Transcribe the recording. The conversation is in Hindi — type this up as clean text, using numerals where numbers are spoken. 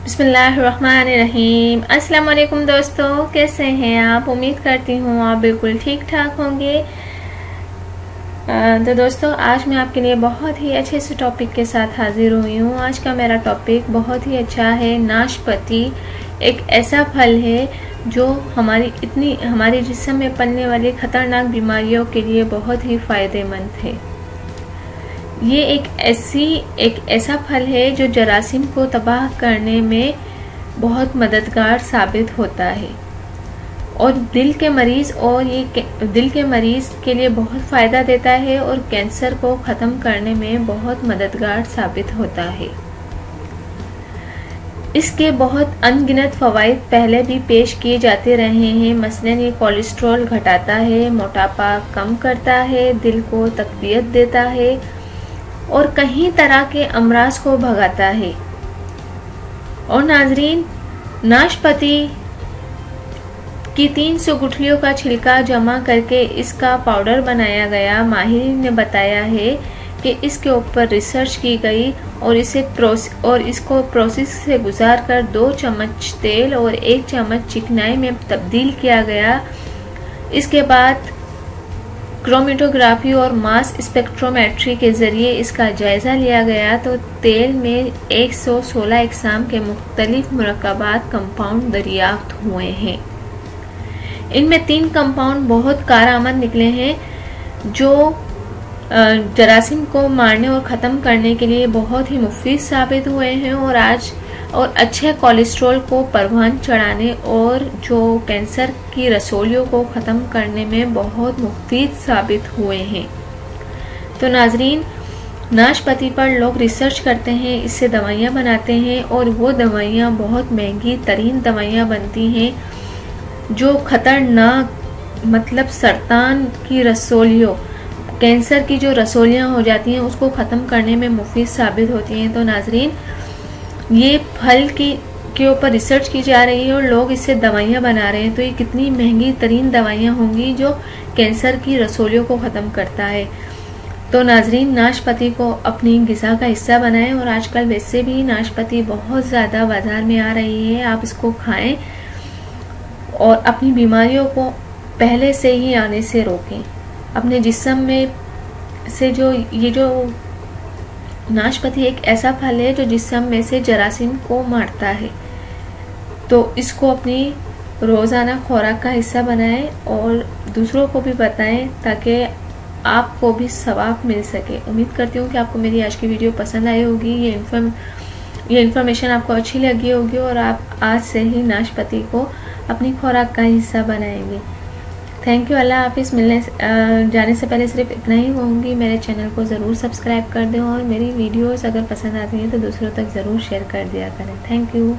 बिस्मिल्लाहिर्रहमानिर्रहीम। अस्सलाम वालेकुम दोस्तों, कैसे हैं आप? उम्मीद करती हूँ आप बिल्कुल ठीक ठाक होंगे। तो दोस्तों, आज मैं आपके लिए बहुत ही अच्छे से टॉपिक के साथ हाजिर हुई हूँ। आज का मेरा टॉपिक बहुत ही अच्छा है। नाशपाती एक ऐसा फल है जो हमारे जिस्म में पलने वाली खतरनाक बीमारियों के लिए बहुत ही फायदेमंद है। ये एक ऐसा फल है जो जरासीम को तबाह करने में बहुत मददगार साबित होता है और दिल के मरीज के लिए बहुत फ़ायदा देता है और कैंसर को ख़त्म करने में बहुत मददगार साबित होता है। इसके बहुत अनगिनत फ़वाइद पहले भी पेश किए जाते रहे हैं। मसलन ये कोलेस्ट्रॉल घटाता है, मोटापा कम करता है, दिल को तक़वियत देता है और कई तरह के अमराज को भगाता है। और नाजरीन, नाशपाती की 300 गुठलियों का छिलका जमा करके इसका पाउडर बनाया गया। माहिरीन ने बताया है कि इसके ऊपर रिसर्च की गई और इसको प्रोसेस से गुजारकर 2 चम्मच तेल और 1 चम्मच चिकनाई में तब्दील किया गया। इसके बाद क्रोमेटोग्राफी और मास स्पेक्ट्रोमेट्री के ज़रिए इसका जायज़ा लिया गया तो तेल में 116 अक़साम के मुख्तलिफ मुरक्कबात कंपाउंड दरियाफ्त हुए हैं। इनमें 3 कंपाउंड बहुत कारआमद निकले हैं जो जरासीम को मारने और ख़त्म करने के लिए बहुत ही मुफीद साबित हुए हैं और अच्छे कोलेस्ट्रॉल को परवान चढ़ाने और जो कैंसर की रसोलियों को ख़त्म करने में बहुत मुफीद साबित हुए हैं। तो नाजरीन, नाशपाती पर लोग रिसर्च करते हैं, इससे दवाइयाँ बनाते हैं और वो दवाइयाँ बहुत महंगी तरीन दवाइयाँ बनती हैं जो ख़तरनाक मतलब सरतान की रसोलियों, कैंसर की जो रसोलियाँ हो जाती हैं उसको ख़त्म करने में मुफीद साबित होती हैं। तो नाजरीन, ये फल के ऊपर रिसर्च की जा रही है और लोग इससे दवाइयाँ बना रहे हैं। तो ये कितनी महंगी तरीन दवाइयाँ होंगी जो कैंसर की रसोलियों को ख़त्म करता है। तो नाजरीन, नाशपाती को अपनी ग़िज़ा का हिस्सा बनाएं और आजकल वैसे भी नाशपाती बहुत ज़्यादा बाज़ार में आ रही है। आप इसको खाएं और अपनी बीमारियों को पहले से ही आने से रोकें। अपने जिस्म में से जो नाशपाती एक ऐसा फल है जो जिस्म में से जरासीम को मारता है। तो इसको अपनी रोज़ाना खुराक का हिस्सा बनाएं और दूसरों को भी बताएं ताकि आपको भी सवाब मिल सके। उम्मीद करती हूँ कि आपको मेरी आज की वीडियो पसंद आई होगी। ये इन्फॉर्मेशन आपको अच्छी लगी होगी और आप आज से ही नाशपाती को अपनी खुराक का हिस्सा बनाएंगे। Thank you. अल्लाह हाफिज़। जाने से पहले सिर्फ इतना ही कहूँगी, मेरे चैनल को ज़रूर सब्सक्राइब कर दें और मेरी वीडियोस अगर पसंद आती हैं तो दूसरों तक ज़रूर शेयर कर दिया करें। Thank you.